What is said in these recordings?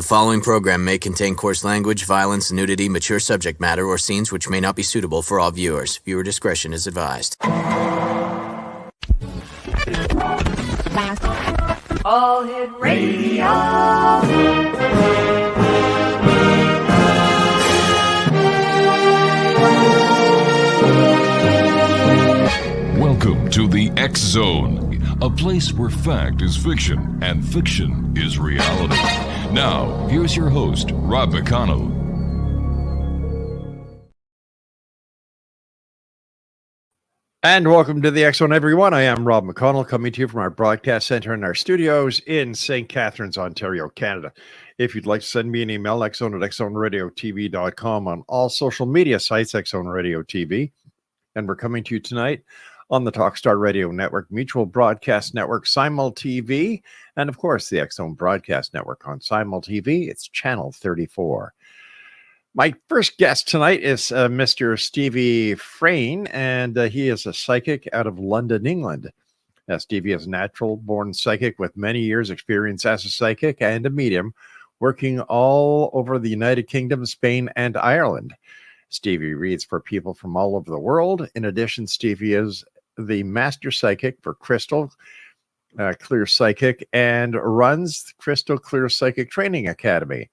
following program may contain coarse language, violence, nudity, mature subject matter, or scenes which may not be suitable for all viewers. Viewer discretion is advised. All Hit Radio. Welcome to the X Zone, a place where fact is fiction and fiction is reality. Now, here's your host, Rob McConnell. And welcome to the X Zone, everyone. I am Rob McConnell, coming to you from our broadcast center in our studios in St. Catharines, Ontario, Canada. If you'd like to send me an email, xzoneradiotv.com, on all social media sites, X Zone Radio TV. And we're coming to you tonight on the Talkstar Radio Network, Mutual Broadcast Network, Simul TV, and of course the X Zone Broadcast Network on Simul TV. It's channel 34. My first guest tonight is Mr. Stevie Frayne, and he is a psychic out of London, England. Stevie is a natural-born psychic with many years' experience as a psychic and a medium, working all over the United Kingdom, Spain, and Ireland. Stevie reads for people from all over the world. In addition, Stevie is the master psychic for Crystal Clear Psychic and runs Crystal Clear Psychic Training Academy.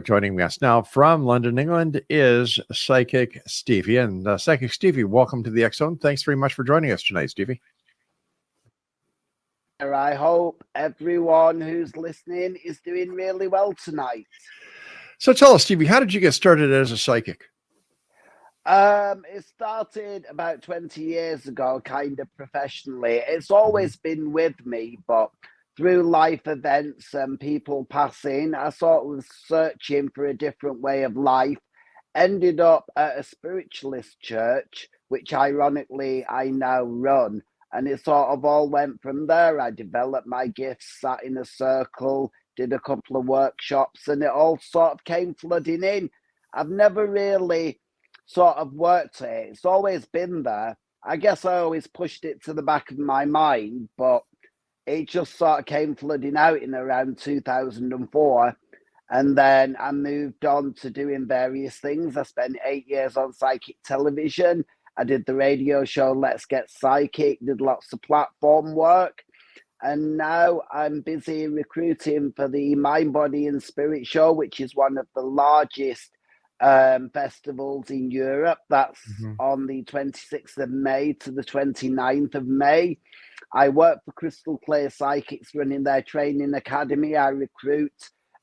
Joining us now from London, England is Psychic Stevie. And Psychic Stevie, welcome to the X Zone. Thanks very much for joining us tonight, Stevie. I hope everyone who's listening is doing really well tonight. So tell us, Stevie, how did you get started as a psychic? It started about 20 years ago, kind of professionally. It's always been with me, but through life events and people passing, I sort of was searching for a different way of life. Ended up at a spiritualist church, which ironically I now run. And it sort of all went from there. I developed my gifts, sat in a circle, did a couple of workshops, and it all sort of came flooding in. I've never really sort of worked it. It's always been there. I guess I always pushed it to the back of my mind, but it just sort of came flooding out in around 2004. And then I moved on to doing various things. I spent 8 years on psychic television. I did the radio show Let's Get Psychic, did lots of platform work. And now I'm busy recruiting for the Mind, Body and Spirit show, which is one of the largest festivals in Europe. That's on the 26th of May to the 29th of May. I work for Crystal Clear Psychics, running their training academy. I recruit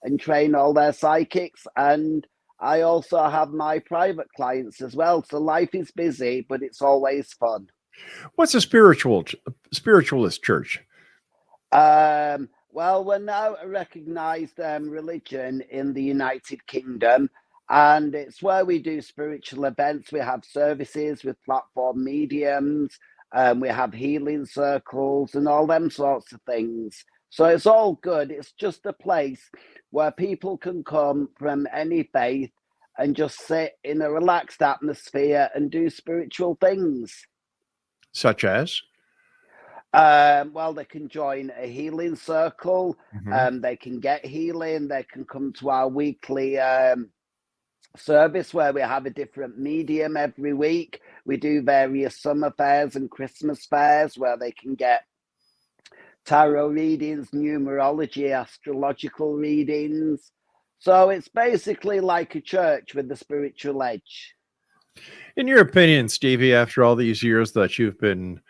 and train all their psychics, and I also have my private clients as well. So life is busy, but it's always fun. What's a spiritualist church? Well, we're now a recognized religion in the United Kingdom, and it's where we do spiritual events. We have services with platform mediums, we have healing circles and all them sorts of things. So it's all good. It's just a place where people can come from any faith and just sit in a relaxed atmosphere and do spiritual things. Such as? Well, they can join a healing circle, they can get healing, they can come to our weekly service where we have a different medium every week. We do various summer fairs and Christmas fairs where they can get tarot readings, numerology, astrological readings. So it's basically like a church with a spiritual edge. In your opinion, Stevie, after all these years that you've been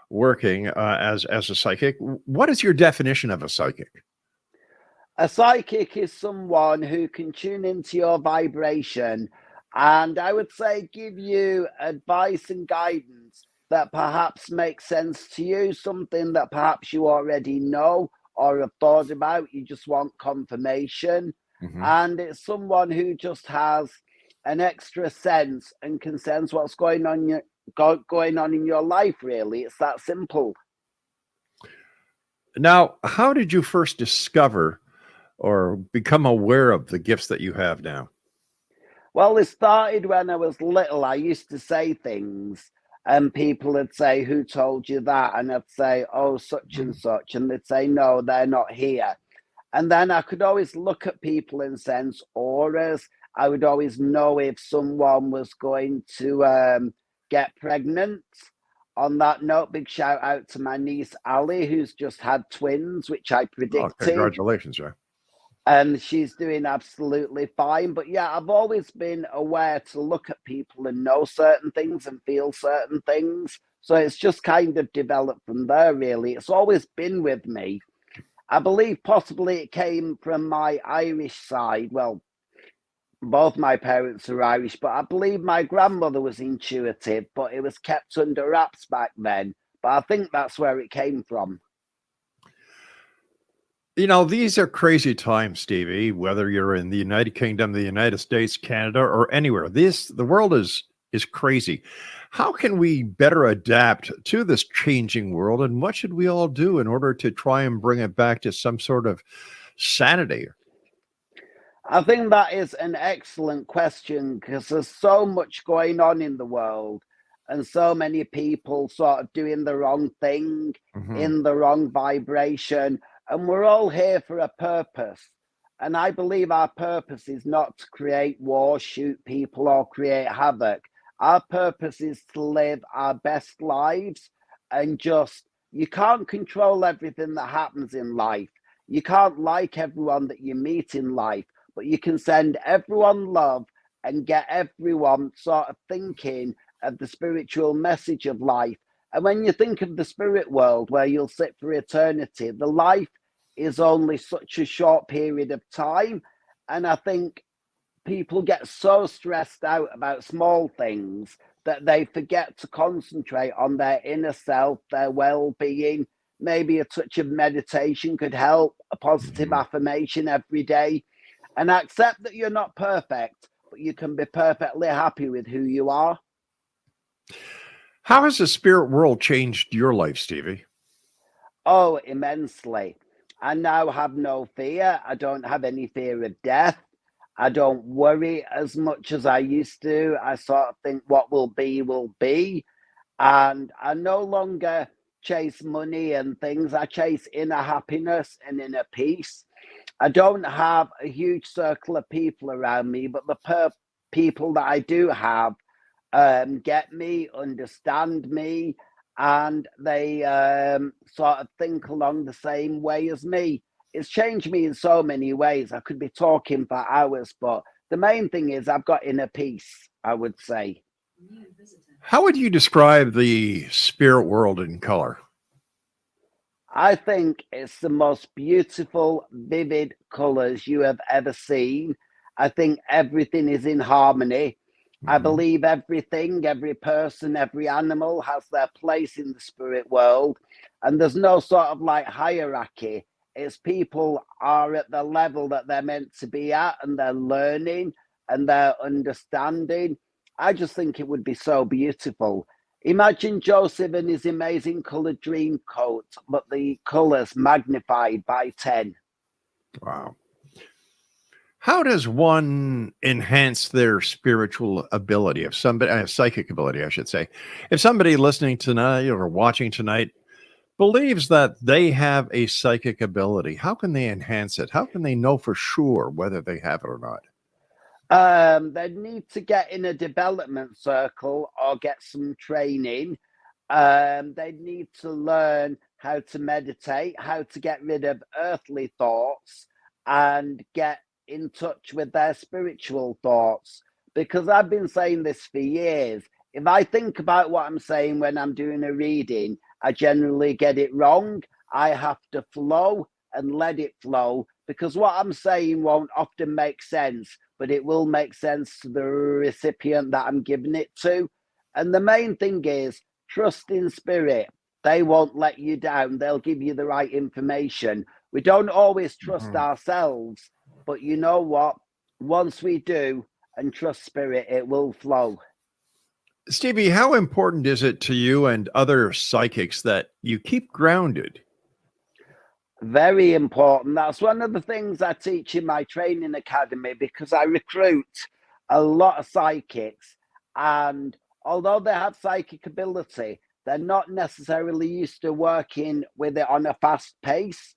working as a psychic, what is your definition of a psychic? A psychic is someone who can tune into your vibration and, I would say, give you advice and guidance that perhaps makes sense to you, something that perhaps you already know or have thought about. You just want confirmation. And it's someone who just has an extra sense and can sense what's going on in your life, really. It's that simple. Now, how did you first discover or become aware of the gifts that you have now? Well, it started when I was little. I used to say things and people would say, "Who told you that?" And I'd say, "Oh, such and such." And they'd say, "No, they're not here." And then I could always look at people and sense auras. I would always know if someone was going to get pregnant. On that note, big shout out to my niece Ali, who's just had twins, which I Oh, predicted. congratulations, Jay. And she's doing absolutely fine. But yeah, I've always been aware to look at people and know certain things and feel certain things. So it's just kind of developed from there, really. It's always been with me. I believe possibly it came from my Irish side. Well, both my parents are Irish, but I believe my grandmother was intuitive, but it was kept under wraps back then. But I think that's where it came from. You know, these are crazy times, Stevie, whether you're in the United Kingdom, the United States, Canada, or anywhere. The world is crazy. How can we better adapt to this changing world, and what should we all do in order to try and bring it back to some sort of sanity? I think that is an excellent question because there's so much going on in the world and so many people sort of doing the wrong thing in the wrong vibration. And we're all here for a purpose. And I believe our purpose is not to create war, shoot people, or create havoc. Our purpose is to live our best lives and just, you can't control everything that happens in life. You can't like everyone that you meet in life, but you can send everyone love and get everyone sort of thinking of the spiritual message of life. And when you think of the spirit world where you'll sit for eternity, the life is only such a short period of time. And I think people get so stressed out about small things that they forget to concentrate on their inner self, their well-being. Maybe a touch of meditation could help, a positive affirmation every day, and accept that you're not perfect, but you can be perfectly happy with who you are. How has the spirit world changed your life, Stevie? Oh, immensely. I now have no fear. I don't have any fear of death. I don't worry as much as I used to. I sort of think what will be, will be. And I no longer chase money and things. I chase inner happiness and inner peace. I don't have a huge circle of people around me, but the people that I do have get me, understand me, and they sort of think along the same way as me. It's changed me in so many ways. I could be talking for hours, but the main thing is I've got inner peace, I would say. How would you describe the spirit world in color? I think it's the most beautiful, vivid colors you have ever seen. I think everything is in harmony. I believe everything, every person, every animal has their place in the spirit world. And there's no sort of like hierarchy. It's people are at the level that they're meant to be at and they're learning and they're understanding. I just think it would be so beautiful. Imagine Joseph and his amazing colored dream coat, but the colors magnified by 10. Wow. How does one enhance their spiritual ability? If somebody, psychic ability, I should say, if somebody listening tonight or watching tonight believes that they have a psychic ability, how can they enhance it? How can they know for sure whether they have it or not? They need to get in a development circle or get some training. They need to learn how to meditate, how to get rid of earthly thoughts and get in touch with their spiritual thoughts. Because I've been saying this for years. If I think about what I'm saying when I'm doing a reading, I generally get it wrong. I have to flow and let it flow because what I'm saying won't often make sense, but it will make sense to the recipient that I'm giving it to. And the main thing is trust in spirit. They won't let you down. They'll give you the right information. We don't always trust ourselves, but you know what? Once we do and trust spirit, it will flow. Stevie, how important is it to you and other psychics that you keep grounded? Very important. That's one of the things I teach in my training academy because I recruit a lot of psychics. And although they have psychic ability, they're not necessarily used to working with it on a fast pace.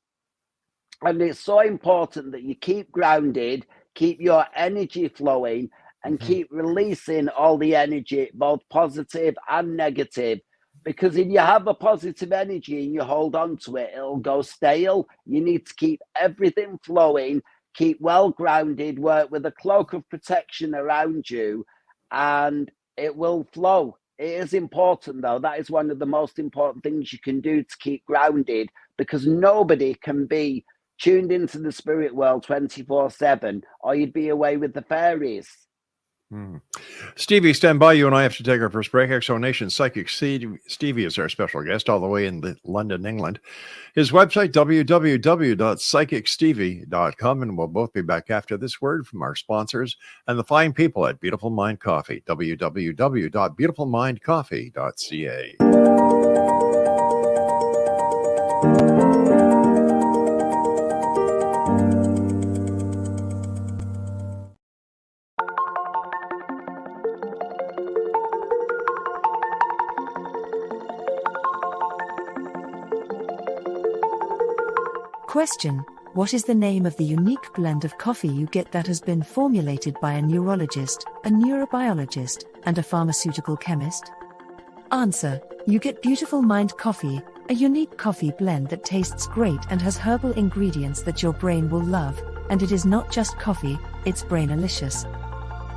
And it's so important that you keep grounded, keep your energy flowing, and keep releasing all the energy, both positive and negative. Because if you have a positive energy and you hold on to it, it'll go stale. You need to keep everything flowing, keep well grounded, work with a cloak of protection around you, and it will flow. It is important, though. That is one of the most important things you can do to keep grounded, because nobody can be tuned into the spirit world 24/7, or you'd be away with the fairies. Stevie, stand by. You and I have to take our first break. Exonation Psychic Stevie is our special guest all the way in London, England. His website, www.psychicstevie.com. And we'll both be back after this word from our sponsors and the fine people at Beautiful Mind Coffee, www.beautifulmindcoffee.ca. Question: what is the name of the unique blend of coffee you get that has been formulated by a neurologist, a neurobiologist, and a pharmaceutical chemist? Answer: you get Beautiful Mind Coffee, a unique coffee blend that tastes great and has herbal ingredients that your brain will love, and it is not just coffee, it's brainalicious.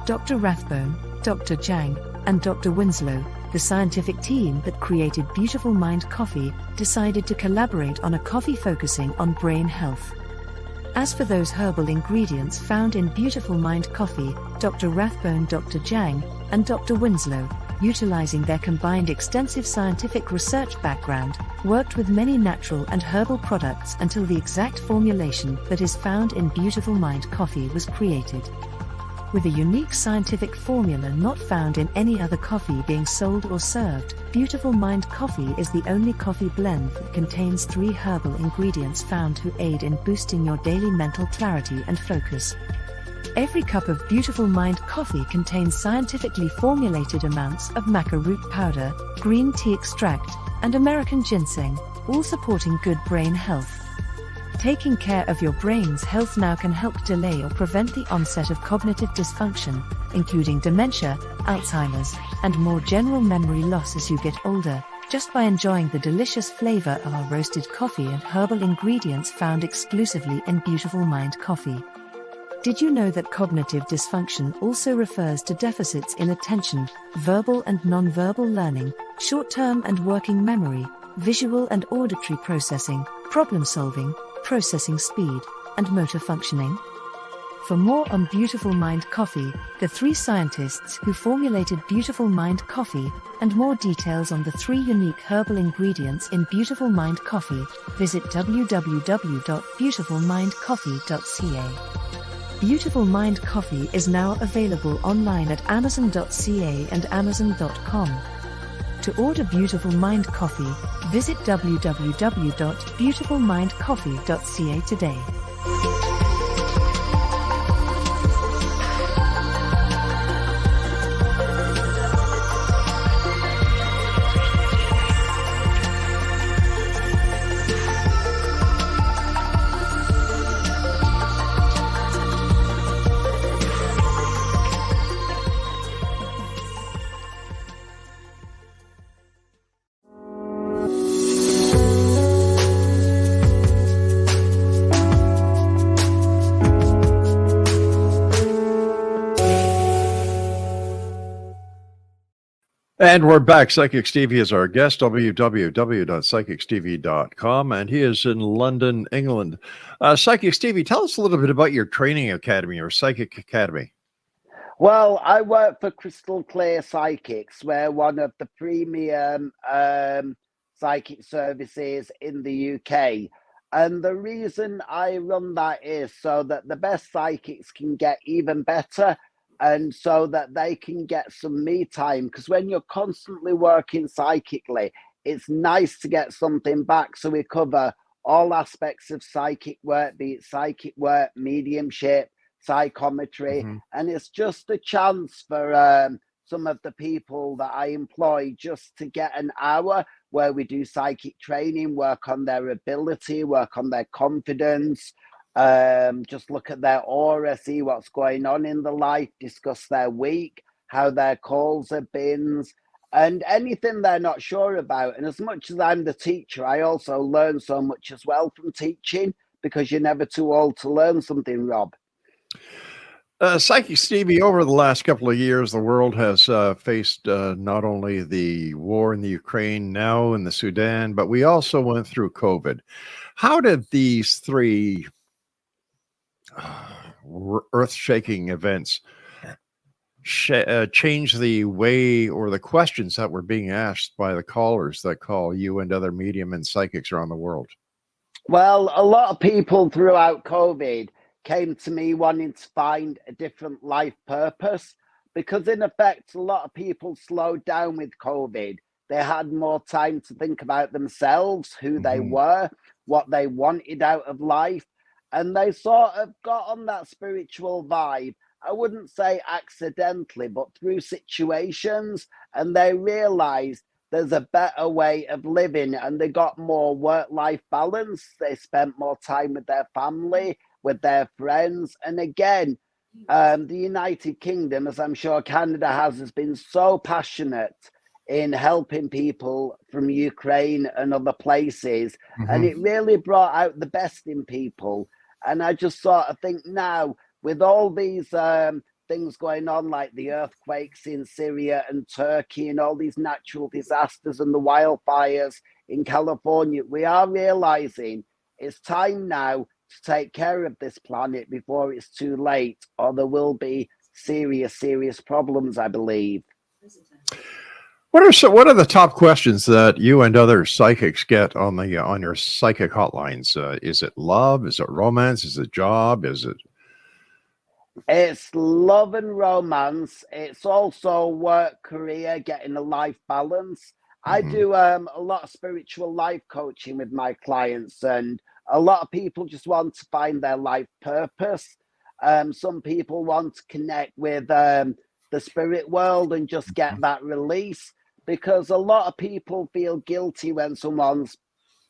Dr. Rathbone, Dr. Jang, and Dr. Winslow, the scientific team that created Beautiful Mind Coffee, decided to collaborate on a coffee focusing on brain health. As for those herbal ingredients found in Beautiful Mind Coffee, Dr. Rathbone, Dr. Jang, and Dr. Winslow, utilizing their combined extensive scientific research background, worked with many natural and herbal products until the exact formulation that is found in Beautiful Mind Coffee was created. With a unique scientific formula not found in any other coffee being sold or served, Beautiful Mind Coffee is the only coffee blend that contains 3 herbal ingredients found to aid in boosting your daily mental clarity and focus. Every cup of Beautiful Mind Coffee contains scientifically formulated amounts of maca root powder, green tea extract, and American ginseng, all supporting good brain health. Taking care of your brain's health now can help delay or prevent the onset of cognitive dysfunction, including dementia, Alzheimer's, and more general memory loss as you get older, just by enjoying the delicious flavor of our roasted coffee and herbal ingredients found exclusively in Beautiful Mind Coffee. Did you know that cognitive dysfunction also refers to deficits in attention, verbal and non-verbal learning, short-term and working memory, visual and auditory processing, problem-solving, processing speed, and motor functioning? For more on Beautiful Mind Coffee, the 3 scientists who formulated Beautiful Mind Coffee, and more details on the 3 unique herbal ingredients in Beautiful Mind Coffee, visit www.beautifulmindcoffee.ca. Beautiful Mind Coffee is now available online at amazon.ca and amazon.com. To order Beautiful Mind Coffee, visit www.beautifulmindcoffee.ca today. And we're back. Psychic Stevie is our guest, www.psychicstevie.com, and he is in London, England. Psychic Stevie, tell us a little bit about your training academy or psychic academy. Well, I work for Crystal Clear Psychics. We're one of the premium psychic services in the UK. And the reason I run that is so that the best psychics can get even better, and so that they can get some me time. Because when you're constantly working psychically, it's nice to get something back. So we cover all aspects of psychic work, be it psychic work, mediumship, psychometry. And it's just a chance for some of the people that I employ just to get an hour where we do psychic training, work on their ability, work on their confidence, just look at their aura, see what's going on in the life, discuss their week, how their calls have been, and anything they're not sure about. And as much as I'm the teacher, I also learn so much as well from teaching, because you're never too old to learn something, Rob. Psychic Stevie, over the last couple of years, the world has faced not only the war in the Ukraine, now in the Sudan, but we also went through COVID. How did these three earth-shaking events change the way or the questions that were being asked by the callers that call you and other medium and psychics around the world? Well, a lot of people throughout COVID came to me wanting to find a different life purpose, because in effect, a lot of people slowed down with COVID. They had more time to think about themselves, who they were, what they wanted out of life, and they sort of got on that spiritual vibe. I wouldn't say accidentally, but through situations, and they realized there's a better way of living, and they got more work-life balance. They spent more time with their family, with their friends. And again, the United Kingdom, as I'm sure Canada has been so passionate in helping people from Ukraine and other places. And it really brought out the best in people. And I just sort of think now, with all these things going on, like the earthquakes in Syria and Turkey and all these natural disasters and the wildfires in California, we are realizing it's time now to take care of this planet before it's too late, or there will be serious problems, I believe. What are the top questions that you and other psychics get on your psychic hotlines? Is it love? Is it romance? Is it job? Is it? It's love and romance. It's also work, career, getting a life balance. I do a lot of spiritual life coaching with my clients, and a lot of people just want to find their life purpose. Some people want to connect with the spirit world and just get that release, because a lot of people feel guilty when someone's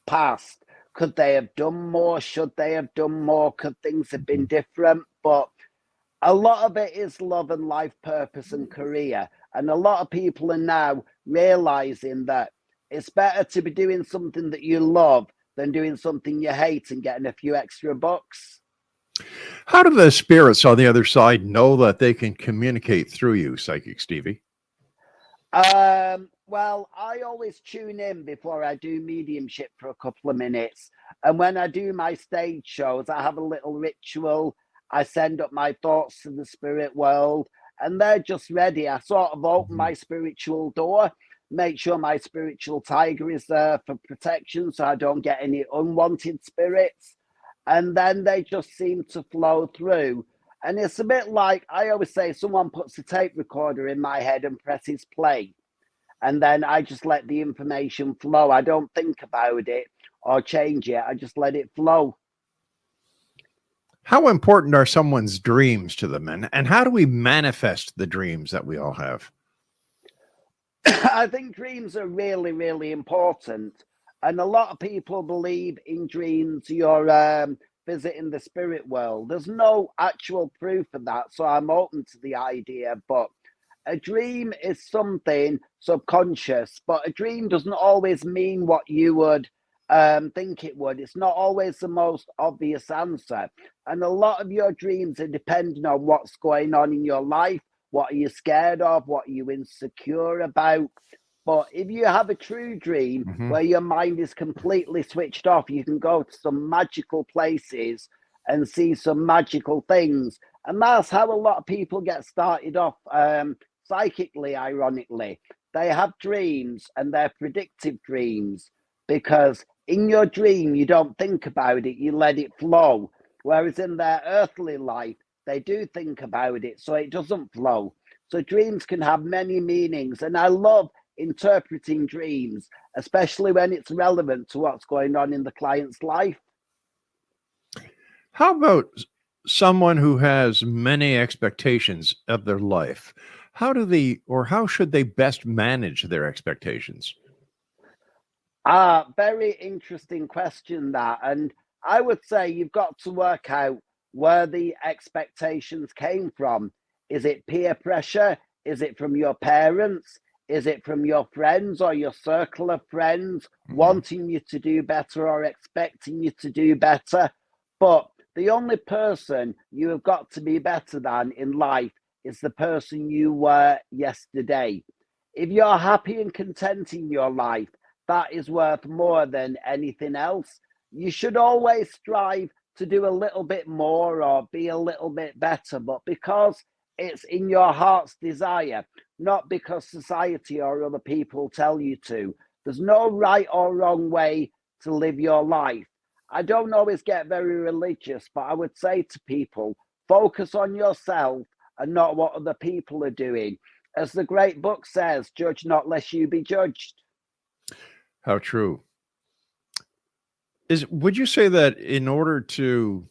passed. Could they have done more? Should they have done more? Could things have been different? But a lot of it is love and life purpose and career. And a lot of people are now realizing that it's better to be doing something that you love than doing something you hate and getting a few extra bucks. How do the spirits on the other side know that they can communicate through you, Psychic Stevie? Well, I always tune in before I do mediumship for a couple of minutes. And when I do my stage shows, I have a little ritual. I send up my thoughts to the spirit world, and they're just ready. I sort of open my spiritual door, make sure my spiritual tiger is there for protection so I don't get any unwanted spirits. And then they just seem to flow through. And it's a bit like, I always say, someone puts a tape recorder in my head and presses play. And then I just let the information flow. I don't think about it or change it. I just let it flow. How important are someone's dreams to them? And how do we manifest the dreams that we all have? I think dreams are really important. And a lot of people believe in dreams. You're visiting the spirit world. There's no actual proof of that. So I'm open to the idea. But a dream is something subconscious. But a dream doesn't always mean what you would think it would. It's not always the most obvious answer. And a lot of your dreams are depending on what's going on in your life. What are you scared of? What are you insecure about? But if you have a true dream where your mind is completely switched off, you can go to some magical places and see some magical things. And that's how a lot of people get started off psychically, ironically. They have dreams, and they're predictive dreams, because in your dream, you don't think about it, you let it flow. Whereas in their earthly life, they do think about it, so it doesn't flow. So dreams can have many meanings. And I love interpreting dreams, especially when it's relevant to what's going on in the client's life. How about someone who has many expectations of their life? How should they best manage their expectations? Very interesting question that. And I would say you've got to work out where the expectations came from. Is it peer pressure? Is it from your parents? Is it from your friends or your circle of friends wanting you to do better or expecting you to do better? But the only person you have got to be better than in life is the person you were yesterday. If you're happy and content in your life, that is worth more than anything else. You should always strive to do a little bit more or be a little bit better, but because it's in your heart's desire, not because society or other people tell you to. There's no right or wrong way to live your life. I don't always get very religious, but I would say to people, focus on yourself and not what other people are doing. As the great book says, judge not lest you be judged. How true. Would you say that in order to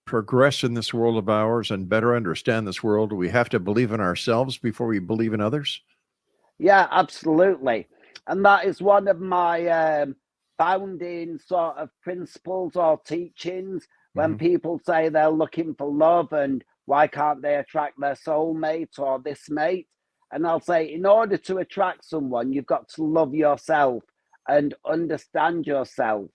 progress in this world of ours and better understand this world, we have to believe in ourselves before we believe in others? Yeah, absolutely. And that is one of my founding sort of principles or teachings when people say they're looking for love and why can't they attract their soulmate or this mate? And I'll say, in order to attract someone, you've got to love yourself and understand yourself.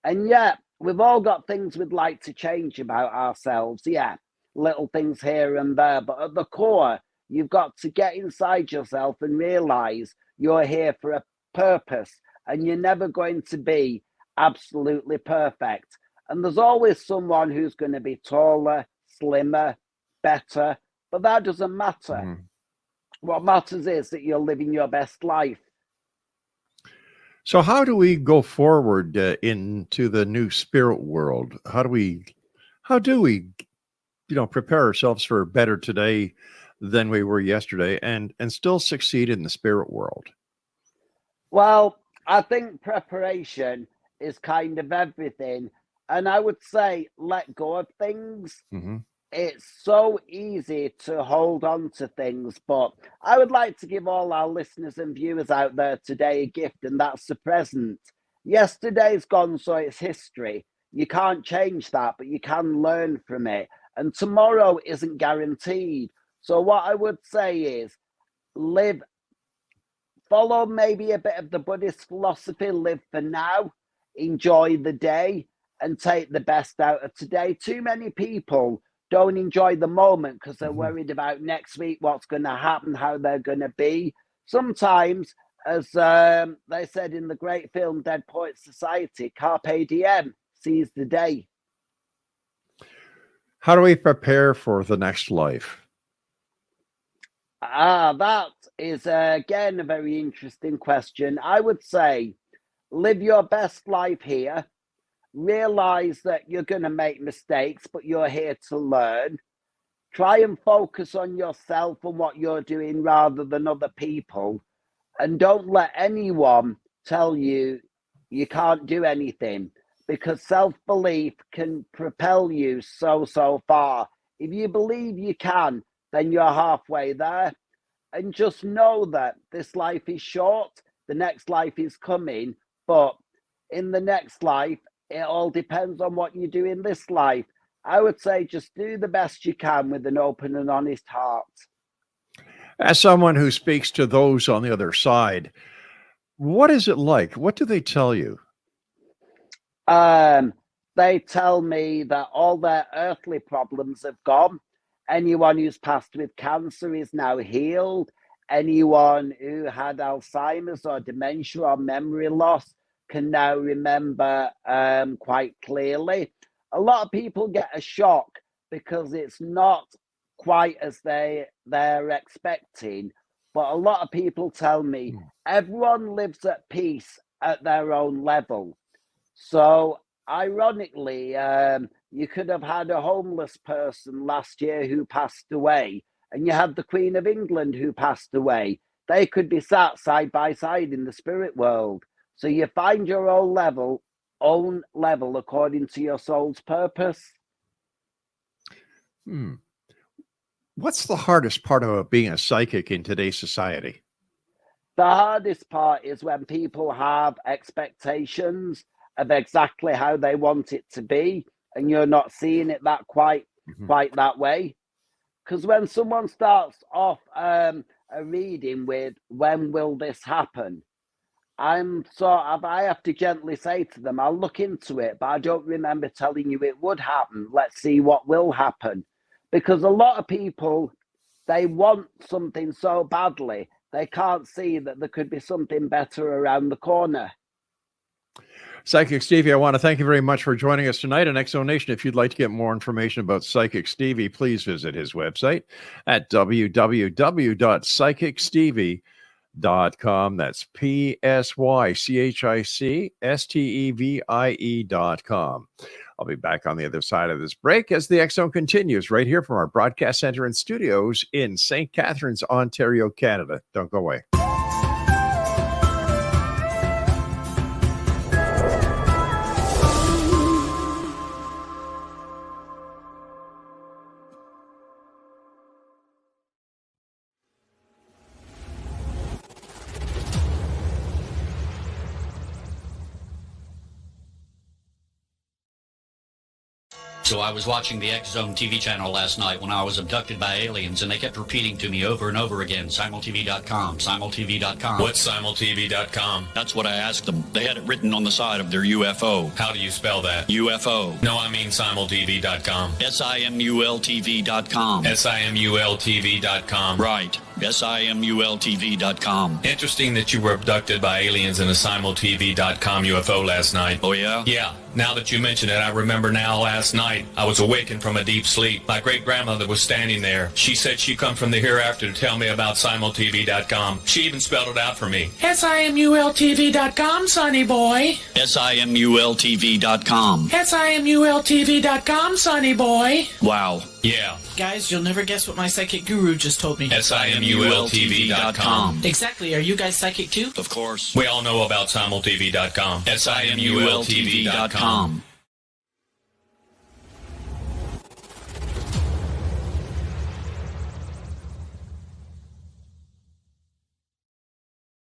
And yet, we've all got things we'd like to change about ourselves. Yeah, little things here and there. But at the core, you've got to get inside yourself and realize you're here for a purpose and you're never going to be absolutely perfect. And there's always someone who's going to be taller, slimmer, better, but that doesn't matter. What matters is that you're living your best life. So how do we go forward into the new spirit world? How do we prepare ourselves for better today than we were yesterday and still succeed in the spirit world? Well, I think preparation is kind of everything. And I would say let go of things. It's so easy to hold on to things, but I would like to give all our listeners and viewers out there today a gift, and that's the present. Yesterday's gone, so it's history. You can't change that, but you can learn from it. And tomorrow isn't guaranteed. So what I would say is follow maybe a bit of the Buddhist philosophy, live for now, enjoy the day, and take the best out of today. Too many people don't enjoy the moment because they're worried about next week, what's going to happen, how they're going to be. Sometimes, as they said in the great film Dead Poets Society, carpe diem, seize the day. How do we prepare for the next life? That is, again, a very interesting question. I would say live your best life here. Realize that you're going to make mistakes, but you're here to learn. Try and focus on yourself and what you're doing rather than other people. And don't let anyone tell you you can't do anything, because self-belief can propel you so far. If you believe you can, then you're halfway there. And just know that this life is short, the next life is coming, but in the next life, it all depends on what you do in this life. I would say just do the best you can with an open and honest heart. As someone who speaks to those on the other side, what is it like? What do they tell you? They tell me that all their earthly problems have gone. Anyone who's passed with cancer is now healed. Anyone who had Alzheimer's or dementia or memory loss can now remember quite clearly. A lot of people get a shock because it's not quite as they're expecting. But a lot of people tell me everyone lives at peace at their own level. So ironically, you could have had a homeless person last year who passed away, and you had the Queen of England who passed away. They could be sat side by side in the spirit world. So you find your own level according to your soul's purpose. What's the hardest part about being a psychic in today's society? The hardest part is when people have expectations of exactly how they want it to be, and you're not seeing it that quite that way. Because when someone starts off a reading with "When will this happen?" I have to gently say to them, "I'll look into it, but I don't remember telling you it would happen. Let's see what will happen." Because a lot of people, they want something so badly, they can't see that there could be something better around the corner. Psychic Stevie, I want to thank you very much for joining us tonight on X Zone Nation. If you'd like to get more information about Psychic Stevie, please visit his website at www.psychicstevie.com. That's PSYCHICSTEVIE.com. I'll be back on the other side of this break as the X Zone continues right here from our broadcast center and studios in St. Catharines, Ontario, Canada. Don't go away. So I was watching the X Zone TV channel last night when I was abducted by aliens, and they kept repeating to me over and over again, simultv.com, simultv.com. What's simultv.com? That's what I asked them. They had it written on the side of their UFO. How do you spell that? UFO. No, I mean simultv.com. SIMULTV.com. SIMULTV.com. Right. SIMULTV.com. Interesting that you were abducted by aliens in a simultv.com UFO last night. Oh, yeah? Yeah. Now that you mention it, I remember now last night I was awakened from a deep sleep. My great-grandmother was standing there. She said she'd come from the hereafter to tell me about simultv.com. She even spelled it out for me. SIMULTV.com, sonny boy. SIMULTV.com. SIMULTV.com, sonny boy. Wow. Yeah. Guys, you'll never guess what my psychic guru just told me. SIMULTV.com. Exactly. Are you guys psychic too? Of course. We all know about simultv.com. SIMULTV.com.